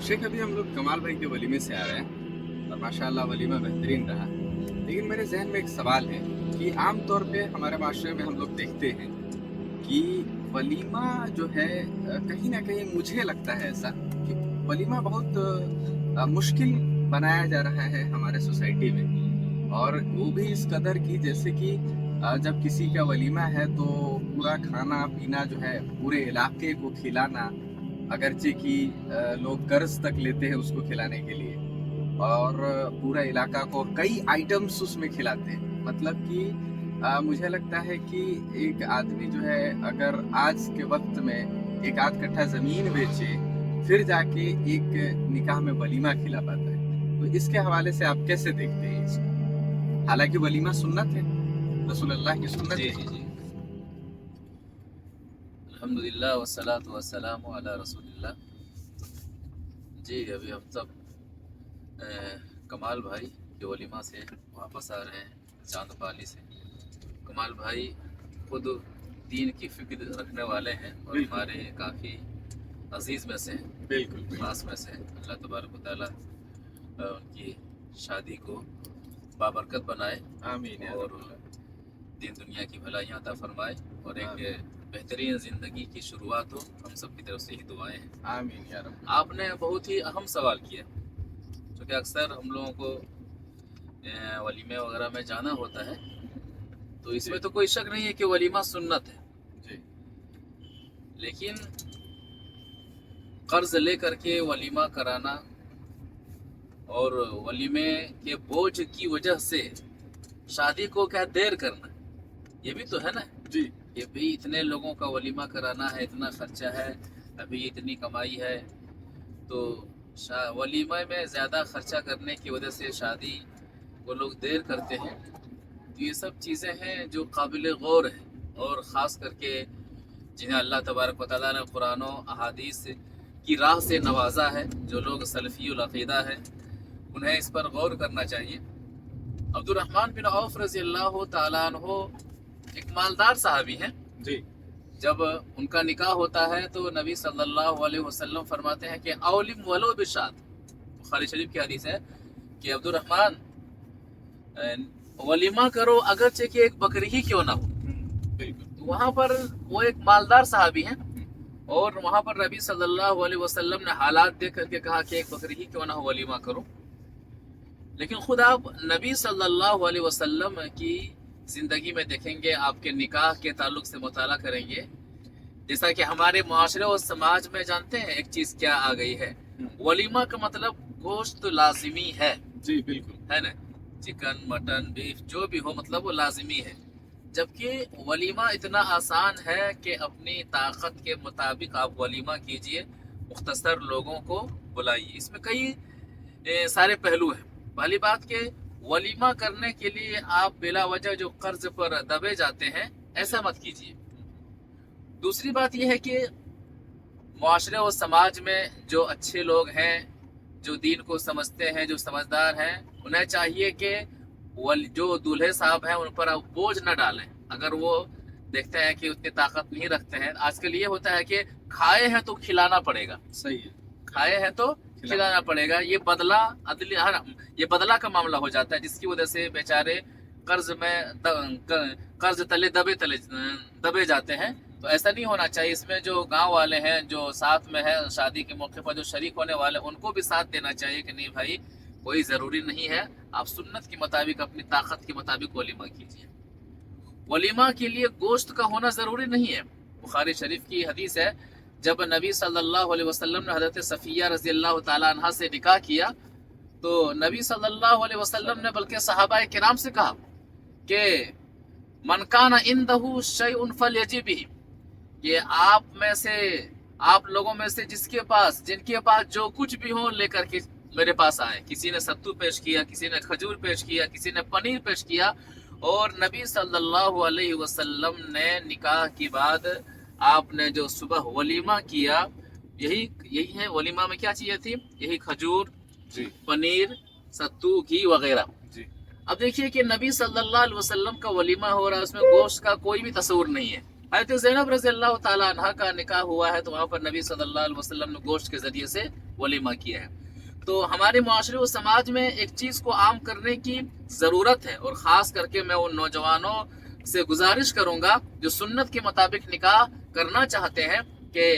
शेख अभी हम लोग कमाल भाई के वलीमे से आ रहे हैं और माशाल्लाह वलीमा बेहतरीन रहा। लेकिन मेरे जहन में एक सवाल है कि आम तौर पे हमारे माशरे में हम लोग देखते हैं कि वलीमा जो है कहीं ना कहीं मुझे लगता है ऐसा कि वलीमा बहुत मुश्किल बनाया जा रहा है हमारे सोसाइटी में। और वो भी इस कदर की जैसे कि जब किसी का वलीमा है तो पूरा खाना पीना जो है पूरे इलाके को खिलाना, अगरचे कि लोग कर्ज तक लेते हैं उसको खिलाने के लिए, और पूरा इलाका को कई आइटम्स उसमें खिलाते हैं। मतलब कि मुझे लगता है कि एक आदमी जो है अगर आज के वक्त में एक आध कट्ठा ज़मीन बेचे फिर जाके एक निकाह में वलीमा खिला पाता है। तो इसके हवाले से आप कैसे देखते हैं इसको? हालांकि वलीमा सुन्नत है, रसूल अल्लाह की सुन्नत जी है। जी जी अल्हम्दुलिल्लाह वस्सलातु वस्सलामु अला रसूलिल्लाह। जी अभी हम सब कमाल भाई के वलीमा से वापस आ रहे हैं चांदपाली से। कमाल भाई खुद दीन की फिक्र रखने वाले हैं और बिल्कुल हमारे काफ़ी अजीज़ में से हैं, बिल्कुल बिल्कुल। ख़ास में से हैं। अल्लाह तबारक व तआला उनकी शादी को बाबरकत बनाए आमीन या और रब्बल दीन दुनिया की भलाइयाँ अता फरमाए और एक आमीन बेहतरीन ज़िंदगी की शुरुआत हो। हम सब की तरफ से ही दुआएं हैं। आमीन या रब्बल। आपने बहुत ही अहम सवाल किया, क्योंकि अक्सर हम लोगों को वलीमे वगैरह में जाना होता है, तो इसमें जी तो कोई शक नहीं है कि वलीमा सुन्नत है। जी लेकिन कर्ज ले करके वलीमा कराना और वलीमे के बोझ की वजह से शादी को क्या देर करना, ये भी तो है ना। जी ये भी इतने लोगों का वलीमा कराना है, इतना खर्चा है, अभी इतनी कमाई है, तो वलीमा में ज़्यादा खर्चा करने की वजह से शादी को लोग देर करते हैं। तो ये सब चीज़ें हैं जो काबिल गौर है, और ख़ास करके जिन्हें अल्लाह तबारक व तआला ने कुरान और अहादीस की राह से नवाजा है, जो लोग सलफ़ीउल अक़ीदा है, उन्हें इस पर गौर करना चाहिए। अब्दुर्रहमान बिन औफ रज़ी अल्लाह तआला अन्हु एक मालदार साहबी हैं। जी जब उनका निकाह होता है तो नबी सल्लल्लाहु अलैहि वसल्लम फरमाते हैं कि औलिम वलो बिशात। बुखारी शरीफ की हदीस है कि अब्दुर्रहमान वलीमा करो अगरचे कि एक बकरी ही क्यों ना हो। बिल्कुल। तो वहाँ पर वो एक मालदार साहबी हैं और वहाँ पर नबी सल्लल्लाहु अलैहि वसल्लम ने हालात देख करके कहा कि एक बकरी ही क्यों ना हो, वलीमा करो। लेकिन खुद आप नबी सल्लल्लाहु अलैहि वसल्लम की ज़िंदगी में देखेंगे, आपके निकाह के ताल्लुक से मुताला करेंगे, जैसा कि हमारे माशरे और समाज में जानते हैं एक चीज़ क्या आ गई है, वलीमा का मतलब गोश्त लाजिमी है। जी बिल्कुल है ना, चिकन मटन बीफ जो भी हो, मतलब वो लाजिमी है। जबकि वलीमा इतना आसान है कि अपनी ताकत के मुताबिक आप वलीमा कीजिए, मुख्तसर लोगों को बुलाइए। इसमें कई सारे पहलू हैं। पहली बात कि वलीमा करने के लिए आप बिला वजह जो कर्ज पर दबे जाते हैं, ऐसा मत कीजिए। दूसरी बात यह है कि माशरे और समाज में जो अच्छे लोग हैं, जो दीन को समझते हैं, जो समझदार हैं, उन्हें चाहिए कि जो दूल्हे साहब हैं उन पर आप बोझ न डालें। अगर वो देखते हैं कि उतनी ताकत नहीं रखते हैं, आजकल ये होता है कि खाए हैं तो खिलाना पड़ेगा, सही है। खाए हैं तो खिलाना पड़ेगा। ये बदला अदली, ये बदला का मामला हो जाता है, जिसकी वजह से बेचारे कर्ज में कर्ज तले दबे जाते हैं। तो ऐसा नहीं होना चाहिए। इसमें जो गांव वाले हैं, जो साथ में है शादी के मौके पर जो शरीक होने वाले, उनको भी साथ देना चाहिए कि नहीं भाई, कोई ज़रूरी नहीं है, आप सुन्नत के मुताबिक अपनी ताकत के मुताबिक वलीमा कीजिए। वलीमा के लिए गोश्त का होना ज़रूरी नहीं है। बुखारी शरीफ की हदीस है, जब नबी सल्लल्लाहु अलैहि वसल्लम ने हज़रत सफ़िया रज़ी अल्लाह तआला अन्हा से निकाह किया, तो नबी सल्लल्लाहु अलैहि वसल्लम ने बल्कि सहाबा किराम से कहा कि मन काना इंदहु शैउन फलयजिबिही, कि आप लोगों में से जिनके पास जो कुछ भी हो लेकर के मेरे पास आए। किसी ने सत्तू पेश किया, किसी ने खजूर पेश किया, किसी ने पनीर पेश किया। और नबी सल्लल्लाहु अलैहि वसल्लम ने निकाह के बाद आपने जो सुबह वलीमा किया, यही है वलीमा में क्या चीज़ें थी, यही खजूर जी पनीर सत्तू घी वगैरह। जी अब देखिए कि नबी सल्लल्लाहु अलैहि वसल्लम का वलीमा हो रहा है, उसमें गोश्त का कोई भी तस्वुर नहीं है। हज़रत ज़ैनब रज़ी अल्लाह तआला अन्हा का निकाह हुआ है, तो वहाँ पर नबी सल्लल्लाहु अलैहि वसल्लम ने गोश्त के ज़रिए से वलीमा किया है। तो हमारे माशरे और समाज में एक चीज़ को आम करने की ज़रूरत है, और ख़ास करके मैं उन नौजवानों से गुजारिश करूँगा जो सुन्नत के मुताबिक निकाह करना चाहते हैं कि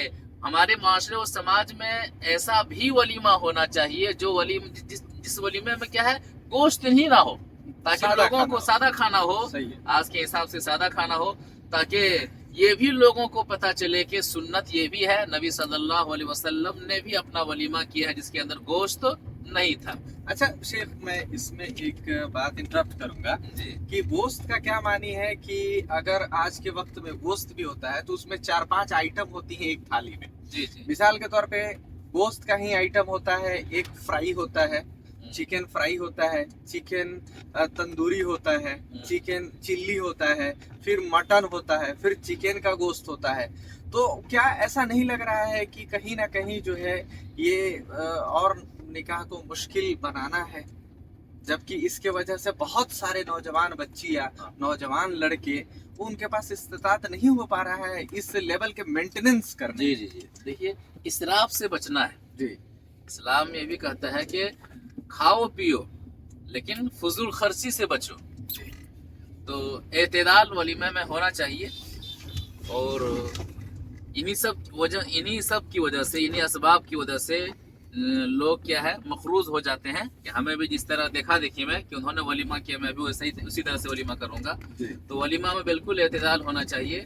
हमारे माशरे और समाज में ऐसा भी वलीमा होना चाहिए जो जिस वलीमे में क्या है, गोश्त ही ना हो, ताकि लोगों को सादा खाना हो, आज के हिसाब से सादा खाना हो, ताकि ये भी लोगों को पता चले कि सुन्नत ये भी है। नबी सल्लल्लाहु अलैहि वसल्लम ने भी अपना वलीमा किया है जिसके अंदर गोश्त नहीं था। अच्छा शेख, मैं इसमें एक बात इंटरप्ट करूंगा कि गोश्त का क्या मानी है कि अगर आज के वक्त में गोश्त भी होता है तो उसमें 4-5 आइटम होती है एक थाली में। जी जी। मिसाल के तौर पे गोश्त का ही आइटम होता है, एक फ्राई होता है, चिकन फ्राई होता है, चिकन तंदूरी होता है, चिकन चिल्ली होता है, फिर मटन होता है, फिर चिकन का गोश्त होता है। तो क्या ऐसा नहीं लग रहा है कि कहीं ना कहीं जो है ये और निकाह को मुश्किल बनाना है, जबकि इसके वजह से बहुत सारे नौजवान बच्चियां, नौजवान लड़के, उनके पास इस्तेताअत नहीं हो पा रहा है इस लेवल के मेंटेनेंस करने। जी जी जी। देखिए, इसराफ से बचना है जी। इस्लाम ये भी कहता है कि खाओ पियो लेकिन फजूल खर्ची से बचो। तो एतदाल वलीमे में होना चाहिए, और इन्हीं सब की वजह से, इन्हीं असबाब की वजह से लोग क्या है, मखरूज हो जाते हैं कि हमें भी जिस तरह देखा देखी में कि उन्होंने वलीमा किया, मैं भी वैसे ही उसी तरह से वलीमा करूंगा। तो वलीमा में बिल्कुल एतदाल होना चाहिए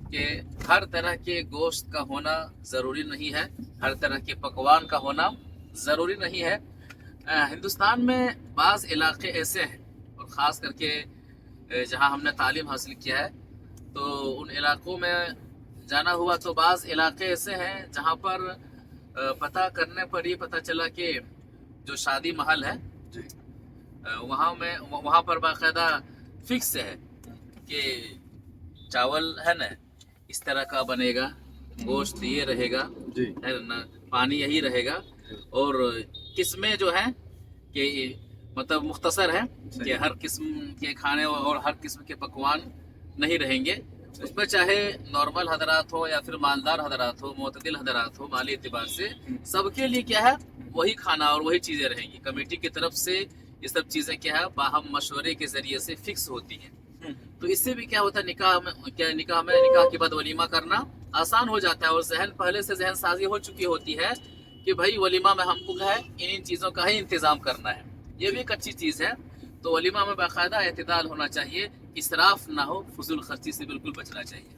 कि हर तरह के गोश्त का होना ज़रूरी नहीं है, हर तरह के पकवान का होना ज़रूरी नहीं है। हिंदुस्तान में बाज़ इलाके ऐसे हैं, और ख़ास करके जहां हमने तालीम हासिल किया है तो उन इलाकों में जाना हुआ, तो बाज़ इलाके ऐसे हैं जहां पर पता करने पर ये पता चला कि जो शादी महल है वहाँ पर बाकायदा फिक्स है कि चावल है ना इस तरह का बनेगा, गोश्त ये रहेगा, है ना, पानी यही रहेगा, और किस्में जो हैं कि मतलब मुख्तसर है कि हर किस्म के खाने और हर किस्म के पकवान नहीं रहेंगे। उसमें चाहे नॉर्मल हजरात हो या फिर मालदार हजरात हो, मोतदिल हजरात हो, माली एतबार से सबके लिए क्या है, वही खाना और वही चीज़ें रहेंगी। कमेटी की तरफ से ये सब चीज़ें क्या है, बाहम मशवरे के ज़रिए से फिक्स होती हैं। तो इससे भी क्या होता है, निकाह के बाद वलीमा करना आसान हो जाता है, और पहले से जहन साजी हो चुकी होती है कि भाई वलीमा में हमको है इन चीज़ों का ही इंतज़ाम करना है। ये भी एक अच्छी चीज़ है। तो वलीमा में बाकायदा एतदाल होना चाहिए, इसराफ ना हो, फजूल खर्ची से बिल्कुल बचना चाहिए।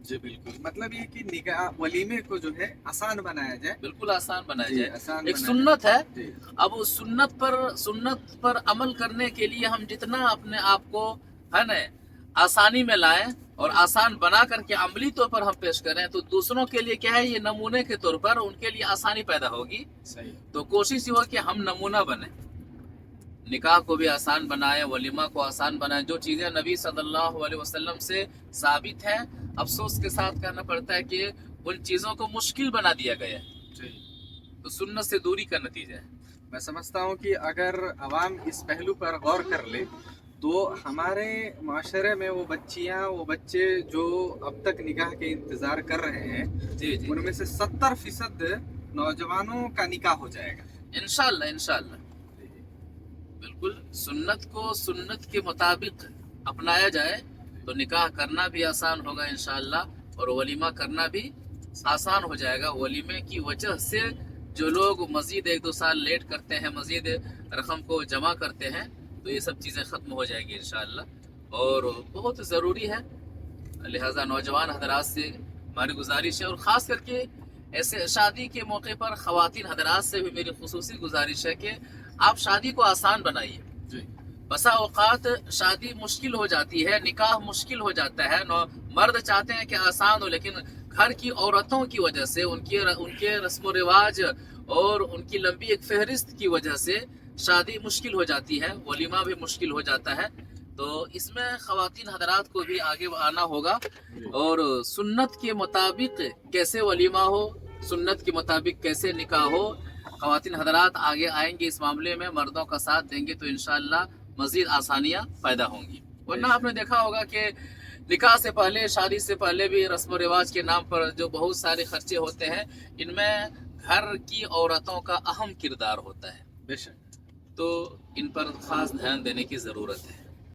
जी बिल्कुल, मतलब ये कि निकाह वलीमे को जो है आसान बनाया जाए, बिल्कुल आसान बनाया जाए। आसान एक सुन्नत है, जी। अब उस सुन्नत पर अमल करने के लिए हम जितना अपने आप को है ना आसानी में लाएं और आसान बना करके अमली तौर पर हम पेश करें, तो दूसरों के लिए क्या है, ये नमूने के तौर पर उनके लिए आसानी पैदा होगी। सही। तो कोशिश ये हो कि हम नमूना बने, निकाह को भी आसान बनाए, वलीमा को आसान बनाए। जो चीज़ें नबी सल्लल्लाहु अलैहि वसल्लम से साबित हैं, अफसोस के साथ कहना पड़ता है कि उन चीज़ों को मुश्किल बना दिया गया है। तो सुन्नत से दूरी का नतीजा है। मैं समझता हूँ कि अगर अवाम इस पहलू पर गौर कर ले तो हमारे माशरे में वो बच्चियाँ, वो बच्चे जो अब तक निकाह के इंतज़ार कर रहे हैं, जी जी, उनमें से 70% नौजवानों का निकाह हो जाएगा इंशाअल्लाह। इंशाअल्लाह बिल्कुल, सुन्नत को सुन्नत के मुताबिक अपनाया जाए तो निकाह करना भी आसान होगा इंशाअल्लाह, और वलीमा करना भी आसान हो जाएगा। वलीमे की वजह से जो लोग मज़ीद 1-2 साल लेट करते हैं, मज़ीद रकम को जमा करते हैं, तो ये सब चीज़ें ख़त्म हो जाएंगी इंशाअल्लाह, और बहुत ज़रूरी है। लिहाजा नौजवान हजरात से हमारी गुजारिश है, और ख़ास करके ऐसे शादी के मौके पर ख़वातीन हजरात से भी मेरी खुसूसी गुजारिश है कि आप शादी को आसान बनाइए। बसा औकात शादी मुश्किल हो जाती है, निकाह मुश्किल हो जाता है। मर्द चाहते हैं कि आसान हो, लेकिन घर की औरतों की वजह से, उनके रस्म रिवाज और उनकी लंबी एक फहरिस्त की वजह से शादी मुश्किल हो जाती है, वलीमा भी मुश्किल हो जाता है। तो इसमें ख़वातीन हजरात को भी आगे आना होगा, और सुन्नत के मुताबिक कैसे वलीमा हो, सुन्नत के मुताबिक कैसे निकाह हो, ख़वातीन हजरात आगे आएंगे इस मामले में, मर्दों का साथ देंगे तो इंशाअल्लाह मज़ीद आसानियाँ पैदा होंगी। वरना आपने देखा होगा कि निकाह से पहले, शादी से पहले भी रस्म व रिवाज के नाम पर जो बहुत सारे खर्चे होते हैं, इनमें घर की औरतों का अहम किरदार होता है, बेशक। तो इन पर खास ध्यान देने की ज़रूरत है।